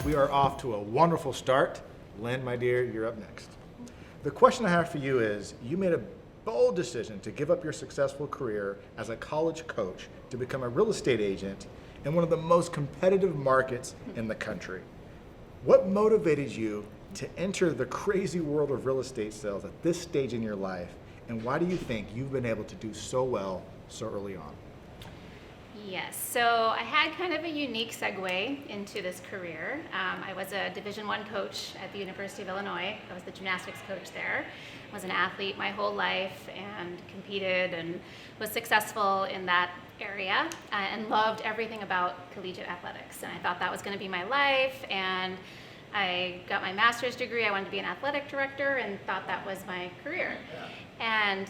We are off to a wonderful start. Lynn, my dear, you're up next. The question I have for you is, you made a bold decision to give up your successful career as a college coach to become a real estate agent in one of the most competitive markets in the country. What motivated you to enter the crazy world of real estate sales at this stage in your life, and why do you think you've been able to do so well so early on? Yes, so I had kind of a unique segue into this career. I was a Division I coach at the University of Illinois. I was the gymnastics coach there. I was an athlete my whole life and competed and was successful in that area and loved everything about collegiate athletics. And I thought that was going to be my life. And I got my master's degree. I wanted to be an athletic director and thought that was my career. And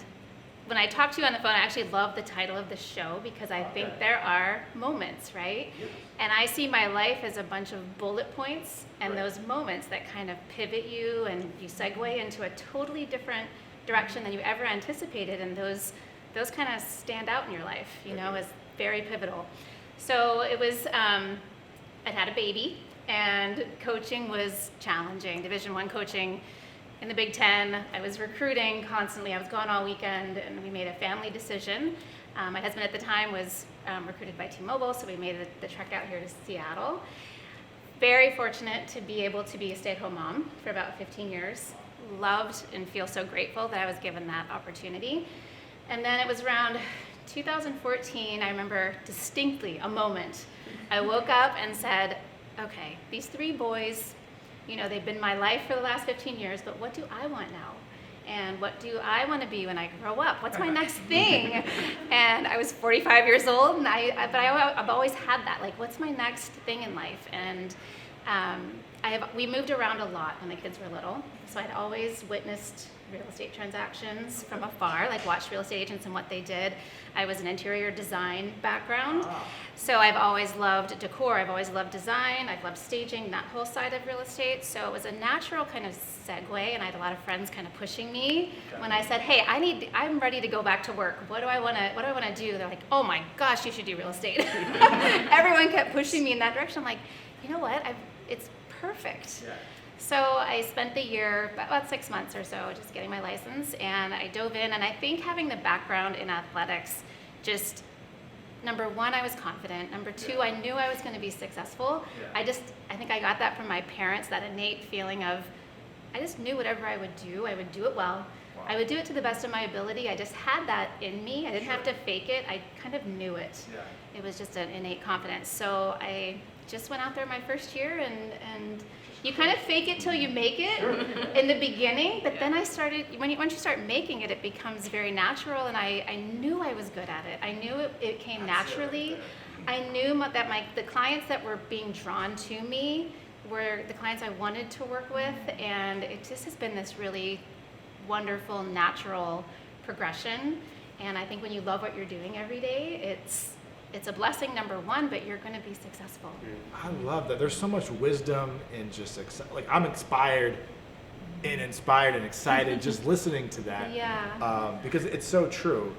when I talked to you on the phone, I actually love the title of the show because I think there are moments, right? Yep. And I see my life as a bunch of bullet points and those moments that kind of pivot you and you segue into a totally different direction than you ever anticipated. And those kind of stand out in your life, you know, as very pivotal. So it was, I'd had a baby and coaching was challenging. Division I coaching in the Big Ten, I was recruiting constantly. I was gone all weekend, and we made a family decision. My husband at the time was recruited by T-Mobile, so we made the trek out here to Seattle. Very fortunate to be able to be a stay-at-home mom for about 15 years. Loved and feel so grateful that I was given that opportunity. And then it was around 2014, I remember distinctly a moment. I woke up and said, okay, these three boys, you know, they've been my life for the last 15 years, but what do I want now? And what do I want to be when I grow up? What's my next thing? And I was 45 years old, and I've always had that, like, what's my next thing in life? And we moved around a lot when the kids were little, so I'd always witnessed real estate transactions from afar, like watched real estate agents and what they did. I was an interior design background, so I've always loved decor, I've always loved design, I've loved staging, that whole side of real estate, so it was a natural kind of segue, and I had a lot of friends kind of pushing me when I said, hey, I'm ready to go back to work. What do I want to do? They're like, oh my gosh, you should do real estate. Everyone kept pushing me in that direction. I'm like, you know what, it's perfect. Yeah. So I spent the year, about 6 months or so, just getting my license, and I dove in, and I think having the background in athletics, just, number one, I was confident. Number two, I knew I was going to be successful. I think I got that from my parents, that innate feeling of, I just knew whatever I would do it well. Wow. I would do it to the best of my ability. I just had that in me. I didn't have to fake it. I kind of knew it. Yeah. It was just an innate confidence. So I just went out there my first year, and you kind of fake it till you make it in the beginning, but then I started, once you start making it, it becomes very natural, and I knew I was good at it. I knew it came naturally. I knew that the clients that were being drawn to me were the clients I wanted to work with, and it just has been this really wonderful, natural progression. And I think when you love what you're doing every day, it's a blessing, number one, but you're going to be successful. I love that. There's so much wisdom and just like I'm inspired and excited just listening to that. Yeah. Because it's so true.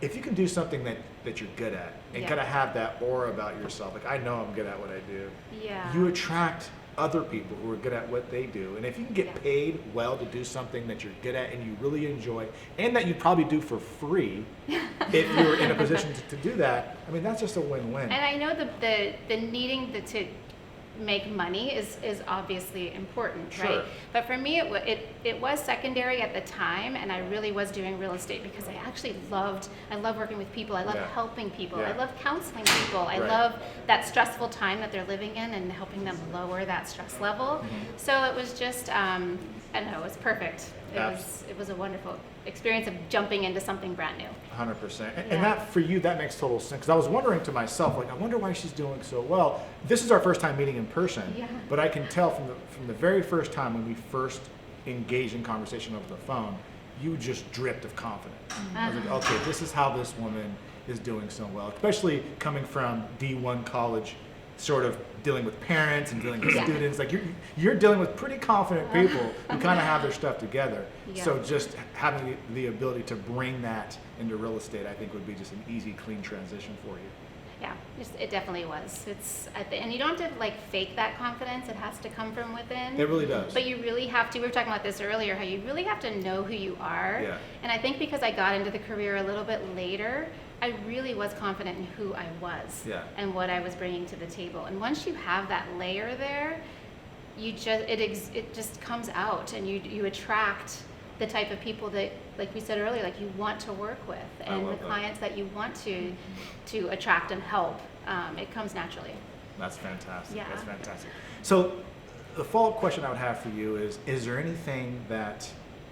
If you can do something that you're good at and kind of have that aura about yourself, like I know I'm good at what I do. Yeah. You attract other people who are good at what they do. And if you can get paid well to do something that you're good at and you really enjoy, and that you probably do for free, if you're in a position to do that, I mean, that's just a win-win. And I know the needing to make money is obviously important, Sure. right? But for me, it was secondary at the time, and I really was doing real estate because I actually love working with people. I love helping people. I love counseling people. I love that stressful time that they're living in and helping them lower that stress level. Mm-hmm. So it was just, I don't know, it was perfect. It was a wonderful experience of jumping into something brand new. 100%. And that, for you, that makes total sense. Because I was wondering to myself, like, I wonder why she's doing so well. This is our first time meeting in person, but I can tell from the very first time when we first engaged in conversation over the phone, you just dripped of confidence. I was like, okay, this is how this woman is doing so well, especially coming from D1 college, sort of dealing with parents and dealing with students. Like you're dealing with pretty confident people who kind of have their stuff together. Yeah. So just having the ability to bring that into real estate, I think would be just an easy, clean transition for you. Yeah, it definitely was. And you don't have to like fake that confidence. It has to come from within. It really does. But you really have to. We were talking about this earlier. How you really have to know who you are. Yeah. And I think because I got into the career a little bit later, I really was confident in who I was. Yeah. And what I was bringing to the table. And once you have that layer there, it just comes out, and you attract the type of people that, like we said earlier, like you want to work with, and the clients that you want to attract and help. It comes naturally. That's fantastic. Yeah. That's fantastic. So the follow-up question I would have for you is there anything that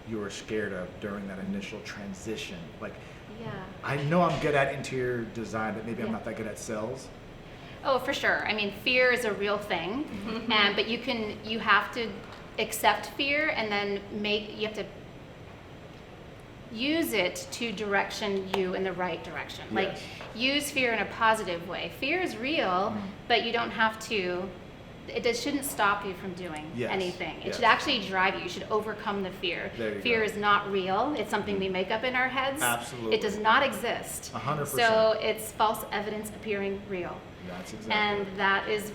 you were scared of during that initial transition? Like, Yeah. I know I'm good at interior design, but maybe I'm not that good at sales. Oh, for sure. I mean, fear is a real thing, but you have to accept fear, and then you have to use it to direction you in the right direction. Yes. Like, use fear in a positive way. Fear is real, but you don't have to. It shouldn't stop you from doing anything. It should actually drive you. You should overcome the fear. Fear is not real. It's something we make up in our heads. Absolutely. It does not exist. 100%. So it's false evidence appearing real. That's exactly. And that is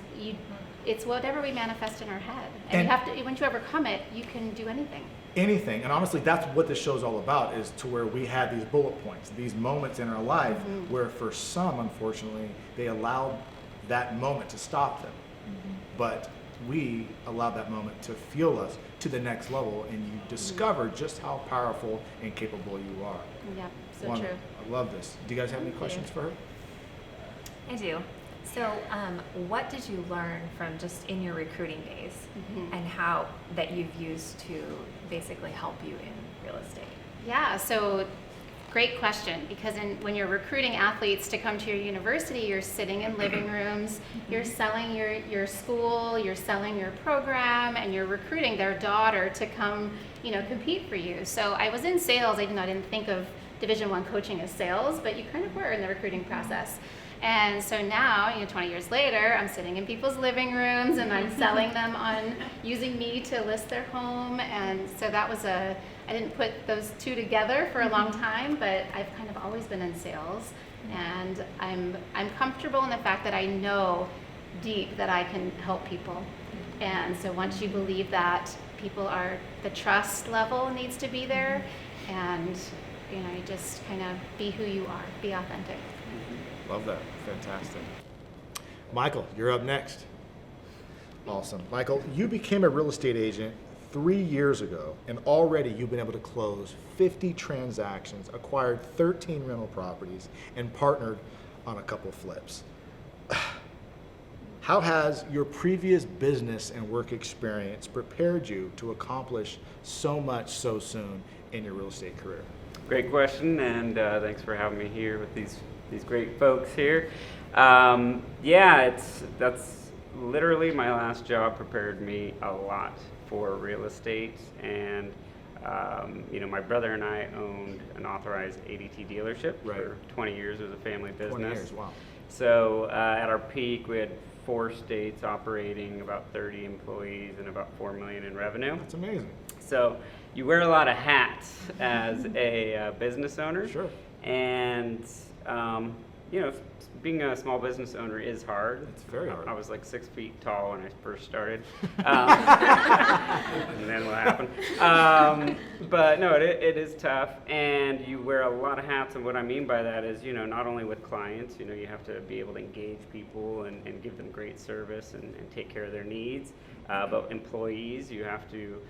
it's whatever we manifest in our head. And you have to. Once you overcome it, you can do anything. Anything. And honestly, that's what this show's all about, is to where we had these bullet points, these moments in our life where for some, unfortunately, they allowed that moment to stop them. But we allowed that moment to fuel us to the next level, and you discover just how powerful and capable you are. Yeah, so Wonderful. true. I love this. Do you guys have any questions for her? I do. So, what did you learn from just in your recruiting days, and how that you've used to basically help you in real estate? Yeah, so great question, because when you're recruiting athletes to come to your university, you're sitting in living rooms, you're selling your school, you're selling your program, and you're recruiting their daughter to come, compete for you. So I was in sales. I didn't think of Division I coaching as sales, but you kind of were in the recruiting process. And so now, 20 years later, I'm sitting in people's living rooms, and I'm selling them on using me to list their home. And so that was I didn't put those two together for a long time, but I've kind of always been in sales. And I'm comfortable in the fact that I know deep that I can help people. And so once you believe that, the trust level needs to be there, and you just kind of be who you are, be authentic. Love that. Fantastic. Michael, you're up next. Awesome. Michael, you became a real estate agent 3 years ago, and already you've been able to close 50 transactions, acquired 13 rental properties, and partnered on a couple flips. How has your previous business and work experience prepared you to accomplish so much so soon in your real estate career? Great question, and thanks for having me here with these great folks here. That's literally my last job prepared me a lot for real estate, and my brother and I owned an authorized ADT dealership for 20 years. It was a family business. 20 years, wow. So at our peak, we had 4 states operating, about 30 employees, and about $4 million in revenue. That's amazing. So you wear a lot of hats as a business owner. Sure. And being a small business owner is hard. It's very hard. I was like 6 feet tall when I first started. And then what happened? But no, it is tough, and you wear a lot of hats. And what I mean by that is, not only with clients, you have to be able to engage people and give them great service and take care of their needs. But employees, you have to,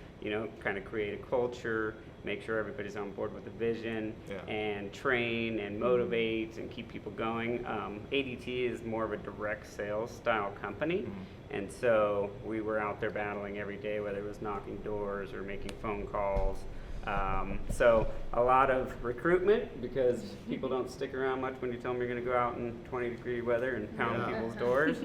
kind of create a culture, make sure everybody's on board with the vision, and train and motivate and keep people going. ADT is more of a direct sales style company, and so we were out there battling every day, whether it was knocking doors or making phone calls. So a lot of recruitment, because people don't stick around much when you tell them you're going to go out in 20-degree weather and pound people's doors.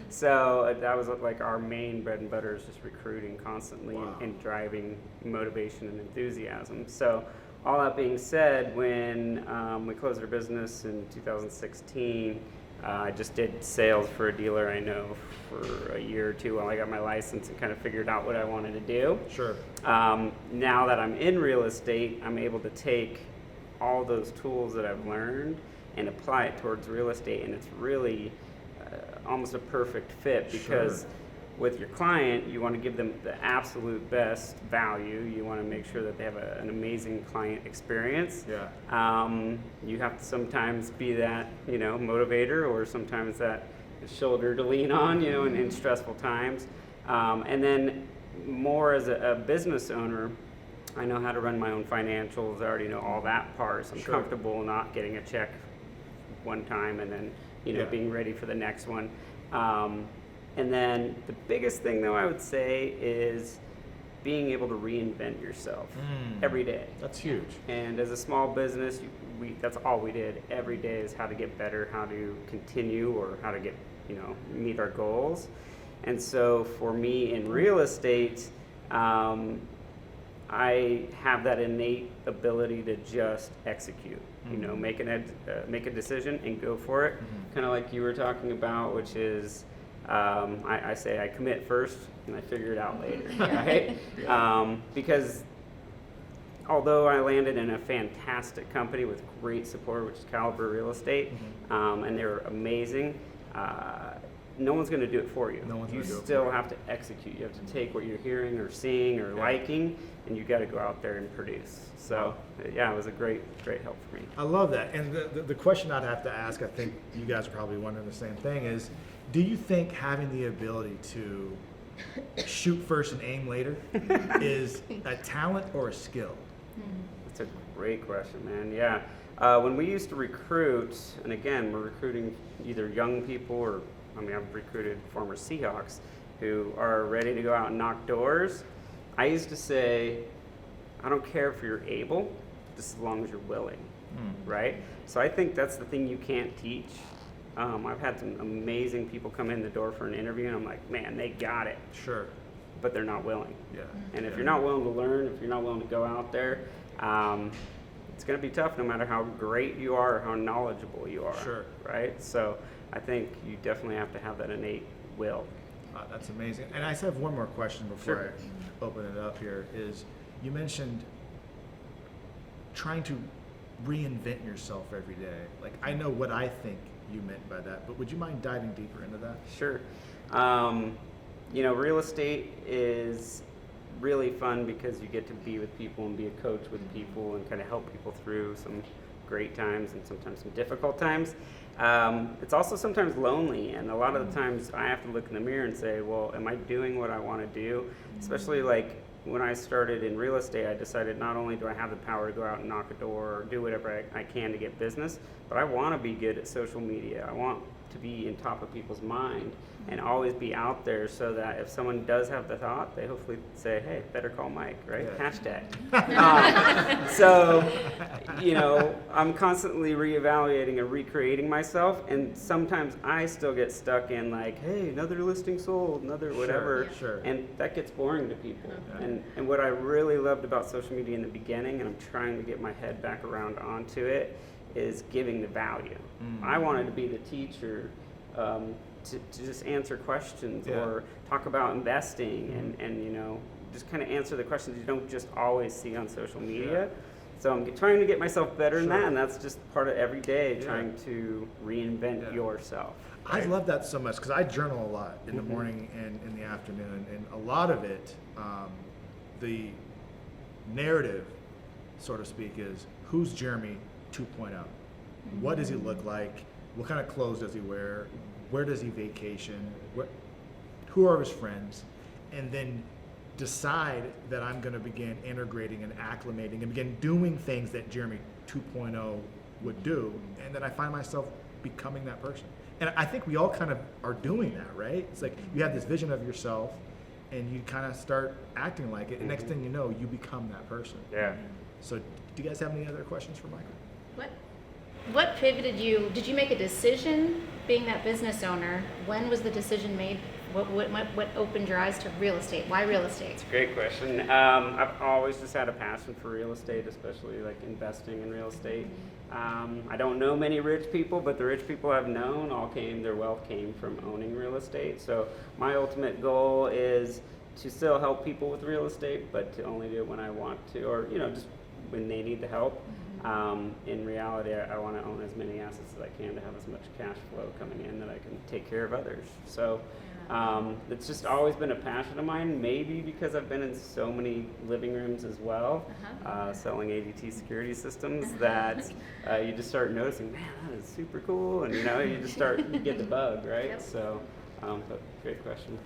So that was like our main bread and butter, is just recruiting constantly and driving motivation and enthusiasm. So all that being said, when we closed our business in 2016, I just did sales for a dealer I know for a year or two while I got my license and kind of figured out what I wanted to do. Sure. Now that I'm in real estate, I'm able to take all those tools that I've learned and apply it towards real estate, and it's really almost a perfect fit because with your client, you want to give them the absolute best value. You want to make sure that they have an amazing client experience. Yeah. You have to sometimes be that, motivator, or sometimes that shoulder to lean on, in stressful times. And then more as a business owner, I know how to run my own financials. I already know all that part. So I'm comfortable not getting a check one time and then, being ready for the next one. And then the biggest thing, though, I would say is being able to reinvent yourself every day. That's huge. And as a small business, that's all we did every day, is how to get better, how to continue, or how to get, meet our goals. And so for me in real estate, I have that innate ability to just execute. Make a decision and go for it. Kind of like you were talking about, which is I say I commit first and I figure it out later, right? Because although I landed in a fantastic company with great support, which is Caliber Real Estate, and they were amazing, no one's going to do it for you. You still have to execute. You have to take what you're hearing or seeing or liking, and you got to go out there and produce. So, yeah, it was a great help for me. I love that. And the question I'd have to ask, I think you guys are probably wondering the same thing, is do you think having the ability to shoot first and aim later is a talent or a skill? That's a great question, man. Yeah. When we used to recruit, and again, we're recruiting either young people or, I've recruited former Seahawks who are ready to go out and knock doors. I used to say, I don't care if you're able, just as long as you're willing, right? So I think that's the thing you can't teach. I've had some amazing people come in the door for an interview, and I'm like, man, they got it. Sure. But they're not willing. Yeah. And if you're not willing to learn, if you're not willing to go out there, it's going to be tough no matter how great you are or how knowledgeable you are. Sure. Right? So I think you definitely have to have that innate will. That's amazing. And I just have one more question before I open it up here, is you mentioned trying to reinvent yourself every day. Like, I know what I think you meant by that, but would you mind diving deeper into that? Sure. Real estate is really fun because you get to be with people and be a coach with people and kind of help people through some great times and sometimes some difficult times. It's also sometimes lonely, and a lot of the times I have to look in the mirror and say, well, am I doing what I want to do? Especially like when I started in real estate, I decided not only do I have the power to go out and knock a door or do whatever I can to get business, but I want to be good at social media. I want to be in top of people's mind and always be out there so that if someone does have the thought, they hopefully say, hey, better call Mike, right? Yeah. Hashtag. So, I'm constantly reevaluating and recreating myself, and sometimes I still get stuck in like, hey, another listing sold, another whatever, Sure. and that gets boring to people. Yeah. And what I really loved about social media in the beginning, and I'm trying to get my head back around onto it, is giving the value. I wanted to be the teacher to just answer questions or talk about investing and just kind of answer the questions you don't just always see on social media. So I'm trying to get myself better in that, and that's just part of every day, trying to reinvent yourself. Right? I love that so much because I journal a lot in the morning and in the afternoon, and a lot of it, the narrative, so to speak, is who's Jeremy 2.0? What does he look like? What kind of clothes does he wear? Where does he vacation? Who are his friends? And then decide that I'm going to begin integrating and acclimating and begin doing things that Jeremy 2.0 would do. And then I find myself becoming that person. And I think we all kind of are doing that, right? It's like you have this vision of yourself and you kind of start acting like it. And next thing you know, you become that person. Yeah. So do you guys have any other questions for Michael? What pivoted you? Did you make a decision being that business owner? When was the decision made? What opened your eyes to real estate? Why real estate? It's a great question. I've always just had a passion for real estate, especially like investing in real estate. I don't know many rich people, but the rich people I've known their wealth came from owning real estate. So my ultimate goal is to still help people with real estate, but to only do it when I want to, or just when they need the help. In reality, I want to own as many assets as I can to have as much cash flow coming in that I can take care of others. So it's just always been a passion of mine, maybe because I've been in so many living rooms as well, selling ADT security systems, that you just start noticing, man, that is super cool, and you just you get the bug, right? Yep. So, but great question.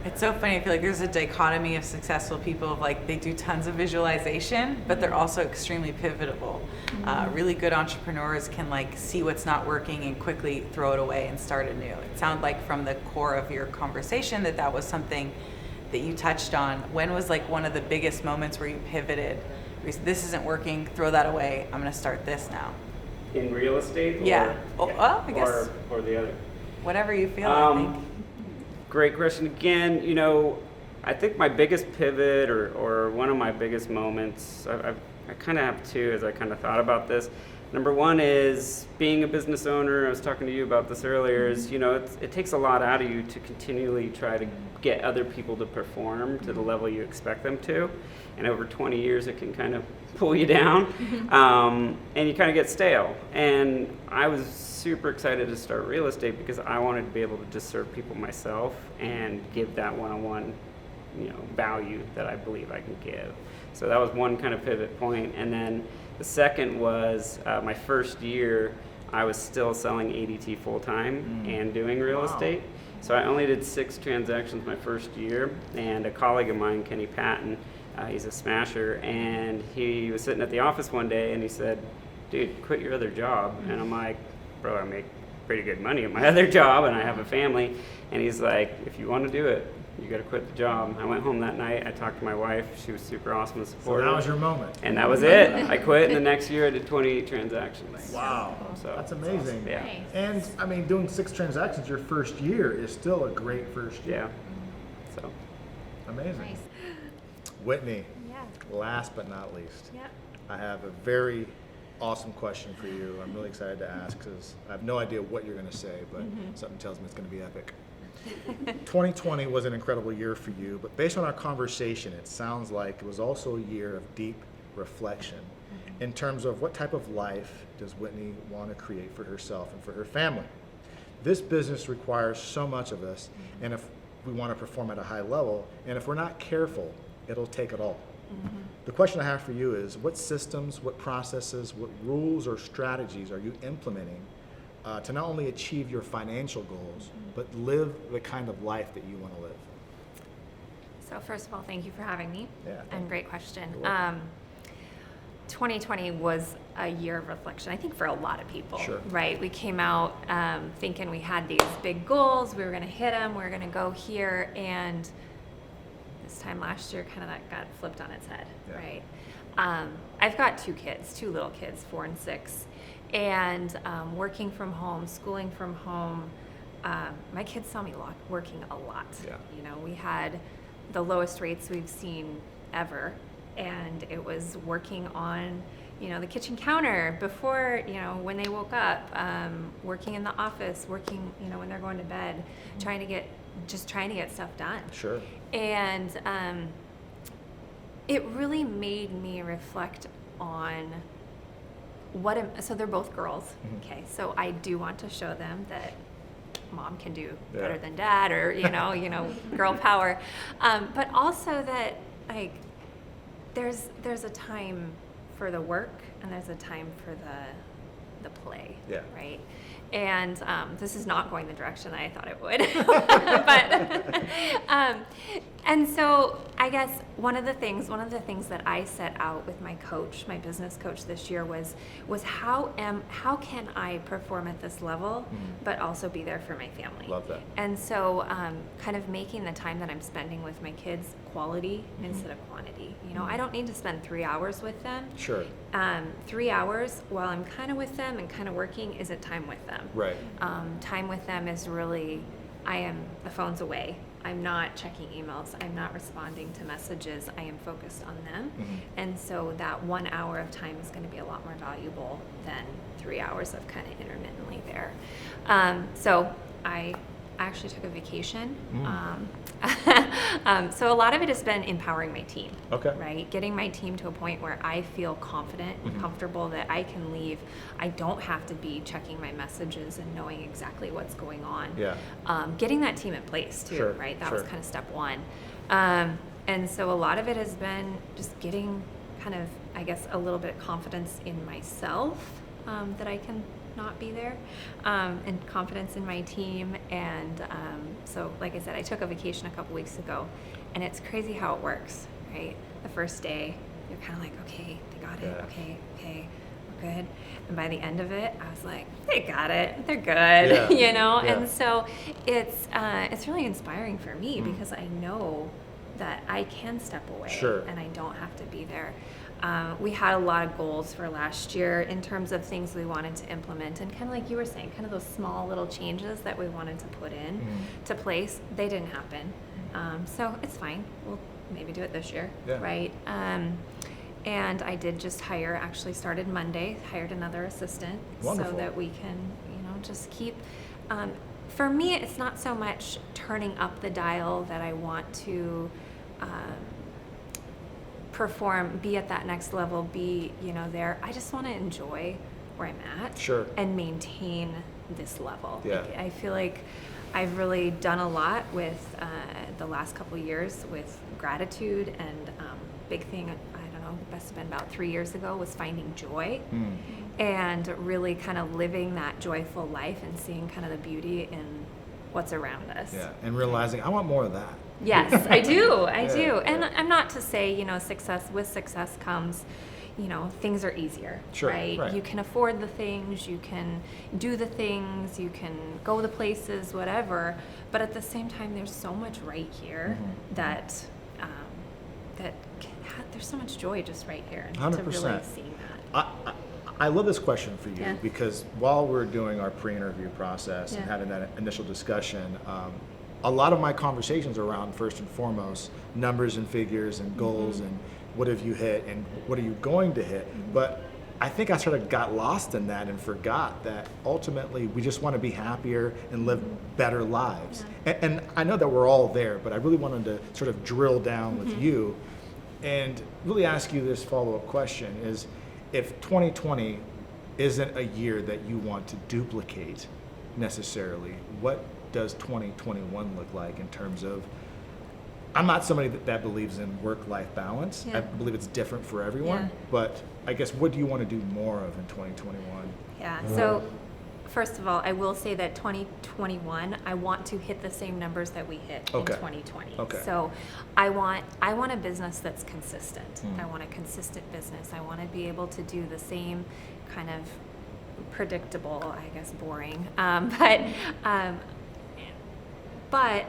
It's so funny. I feel like there's a dichotomy of successful people of like they do tons of visualization, but they're also extremely pivotable. Really good entrepreneurs can like see what's not working and quickly throw it away and start anew. It sounded like from the core of your conversation that was something that you touched on. When was like one of the biggest moments where you pivoted? Where you said, this isn't working, throw that away, I'm going to start this now. In real estate? Yeah. I guess. Or the other? Whatever you feel, I think. Great question. Again, I think my biggest pivot or one of my biggest moments, I kind of have two as I kind of thought about this. Number one is being a business owner. I was talking to you about this earlier. Is it takes a lot out of you to continually try to get other people to perform to the level you expect them to, and over 20 years it can kind of pull you down, and you kind of get stale. And I was super excited to start real estate because I wanted to be able to just serve people myself and give that one-on-one value that I believe I can give. So that was one kind of pivot point. And then the second was my first year, I was still selling ADT full-time and doing real estate. So I only did 6 transactions my first year, and a colleague of mine, Kenny Patton, he's a smasher, and he was sitting at the office one day and he said, dude, quit your other job. And I'm like, bro, I make pretty good money at my other job and I have a family. And he's like, if you want to do it, you got to quit the job. I went home that night. I talked to my wife. She was super awesome and supportive. So that was your moment. And that was it. I quit, and the next year I did 28 transactions. Wow. So That's amazing. awesome. Yeah. Nice. And I mean, doing 6 transactions your first year is still a great first year. Yeah. So Amazing. Nice. Whitney, Yeah. last but not least, Yeah. I have a very awesome question for you. I'm really excited to ask because I have no idea what you're going to say, but something tells me it's going to be epic. 2020 was an incredible year for you, but based on our conversation, it sounds like it was also a year of deep reflection in terms of what type of life does Whitney want to create for herself and for her family. This business requires so much of us, and if we want to perform at a high level, and if we're not careful, it'll take it all. The question I have for you is, what systems, what processes, what rules or strategies are you implementing to not only achieve your financial goals, but live the kind of life that you want to live? So first of all, thank you for having me. Yeah, And great question. You're welcome. 2020 was a year of reflection, I think, for a lot of people. Sure. Right? We came out thinking we had these big goals, we were going to hit them, we were going to go here, and this time last year, kind of that got flipped on its head, Yeah. right? I've got 2 kids, 2 little kids, 4 and 6, and working from home, schooling from home. My kids saw me working a lot. Yeah. We had the lowest rates we've seen ever, and it was working on the kitchen counter before, when they woke up, working in the office, working, when they're going to bed, trying to get stuff done. Sure. And it really made me reflect on so they're both girls. Okay. So I do want to show them that mom can do better than dad, or, girl power. But also that, like, there's a time for the work and there's a time for the play. Yeah. Right. And this is not going the direction that I thought it would. But and so I guess one of the things that I set out with my coach, my business coach this year, was how can I perform at this level, but also be there for my family. Love that. And so kind of making the time that I'm spending with my kids quality instead of quantity. I don't need to spend 3 hours with them. Sure. 3 hours while I'm kind of with them and kind of working isn't time with them. Right. Time with them is really, the phone's away. I'm not checking emails. I'm not responding to messages. I am focused on them. And so that 1 hour of time is going to be a lot more valuable than 3 hours of kind of intermittently there. So I actually took a vacation So a lot of it has been empowering my team. Okay. Right? Getting my team to a point where I feel confident and comfortable that I can leave. I don't have to be checking my messages and knowing exactly what's going on. Yeah. Getting that team in place too, Sure, right? That sure. was kind of step one. And so a lot of it has been just getting kind of, I guess, a little bit of confidence in myself, that I can not be there, and confidence in my team. And so, like I said, I took a vacation a couple weeks ago, and it's crazy how it works, right? The first day, you're kind of like, okay, they got it, okay, we're good. And by the end of it, I was like, they got it, they're good, you know? Yeah. And so it's really inspiring for me because I know that I can step away Sure. and I don't have to be there. We had a lot of goals for last year in terms of things we wanted to implement, and kind of like you were saying, kind of those small little changes that we wanted to put in to place. They didn't happen, so it's fine. We'll maybe do it this year, right? And I did just actually started Monday, hired another assistant. Wonderful. So that we can, just keep. For me, it's not so much turning up the dial that I want to perform, be at that next level, be, there. I just want to enjoy where I'm at. Sure. And maintain this level. Yeah. Like, I feel like I've really done a lot with the last couple of years with gratitude, and big thing, I don't know, must have been about 3 years ago, was finding joy. And really kind of living that joyful life and seeing kind of the beauty in what's around us. Yeah, and realizing I want more of that. Yes, I do. I Yeah, do. And yeah. I'm not to say, success comes, things are easier, Sure, right? right. You can afford the things, you can do the things, you can go the places, whatever. But at the same time, there's so much right here that there's so much joy just right here. And to really 100%. seeing that. I love this question for you Yeah. because while we're doing our pre-interview process and Yeah. having that initial discussion, a lot of my conversations are around, first and foremost, numbers and figures and goals and what have you hit and what are you going to hit. But I think I sort of got lost in that and forgot that ultimately we just want to be happier and live better lives. And I know that we're all there, but I really wanted to sort of drill down with you and really ask you this follow-up question is, if 2020 isn't a year that you want to duplicate necessarily, what does 2021 look like in terms of, I'm not somebody that believes in work-life balance. Yeah. I believe it's different for everyone, Yeah. but I guess what do you want to do more of in 2021? Yeah. So, first of all, I will say that 2021, I want to hit the same numbers that we hit Okay. in 2020. Okay. So, I want a business that's consistent. I want a consistent business. I want to be able to do the same kind of predictable, I guess, boring. But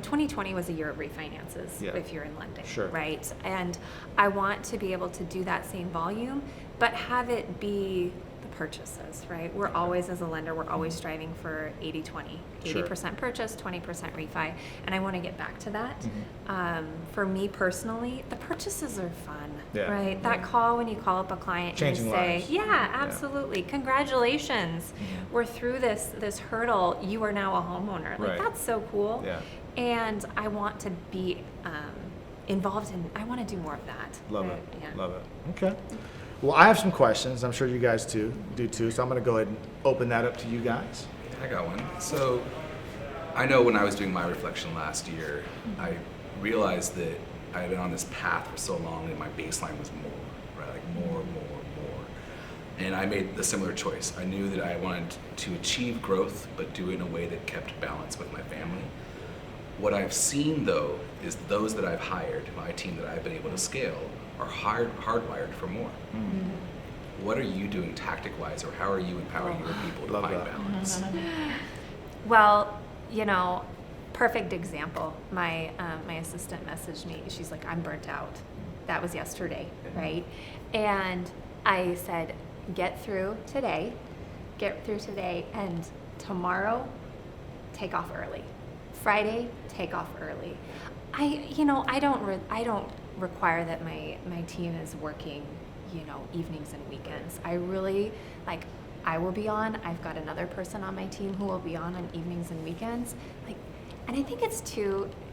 2020 was a year of refinances if you're in lending, Sure. right? And I want to be able to do that same volume, but have it be the purchases, right? We're always, as a lender, we're always striving for 80-20, Sure. 80% purchase, 20% refi, and I want to get back to that. For me personally, the purchases are fun, Yeah. right? That call when you call up a client Changing and you say, lives. yeah, absolutely, congratulations, we're through this hurdle, you are now a homeowner. Like, Right. that's so cool. Yeah. And I want to be involved in, I want to do more of that. Love Right, it. yeah. Love it. Okay. Well, I have some questions. I'm sure you guys do too. So I'm going to go ahead and open that up to you guys. I got one. So I know when I was doing my reflection last year, I realized that I had been on this path for so long and my baseline was more, right? Like more. And I made the similar choice. I knew that I wanted to achieve growth, but do it in a way that kept balance with my family. What I've seen though is those that I've hired, my team that I've been able to scale, are hardwired for more. What are you doing tactic-wise, or how are you empowering your people to Love find that. balance? Well, perfect example. My assistant messaged me. She's like, I'm burnt out. That was yesterday, right? And I said, get through today, and tomorrow, take off early. Friday, take off early. I don't require that my team is working, evenings and weekends. I really, I will be on. I've got another person on my team who will be on evenings and weekends. And I think it's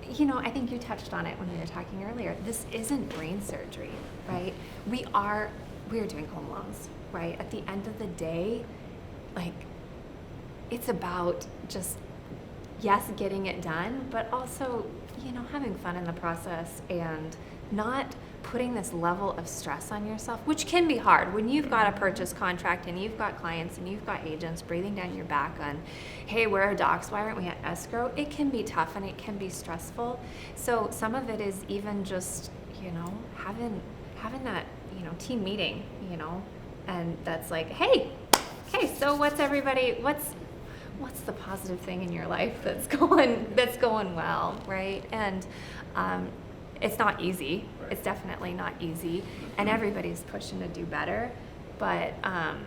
I think you touched on it when we were talking earlier. This isn't brain surgery, right? We are doing home loans, right? At the end of the day, like, it's about just, yes, getting it done, but also, having fun in the process and not putting this level of stress on yourself, which can be hard when you've got a purchase contract and you've got clients and you've got agents breathing down your back on, hey, where are docs? Why aren't we at escrow? It can be tough and it can be stressful. So some of it is even just, having that, team meeting, and that's like, hey, so what's the positive thing in your life that's going well, right? And it's not easy. Right. It's definitely not easy, and everybody's pushing to do better. But I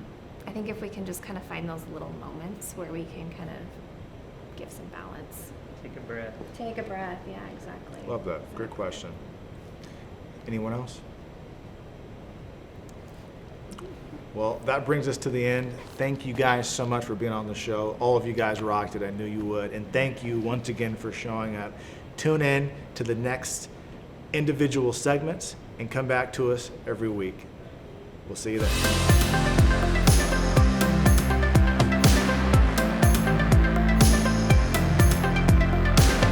think if we can just kind of find those little moments where we can kind of give some balance. Take a breath. Take a breath. Yeah, exactly. Love that. Great question. Anyone else? Well, that brings us to the end. Thank you guys so much for being on the show. All of you guys rocked it. I knew you would. And thank you once again for showing up. Tune in to the next individual segments and come back to us every week. We'll see you then.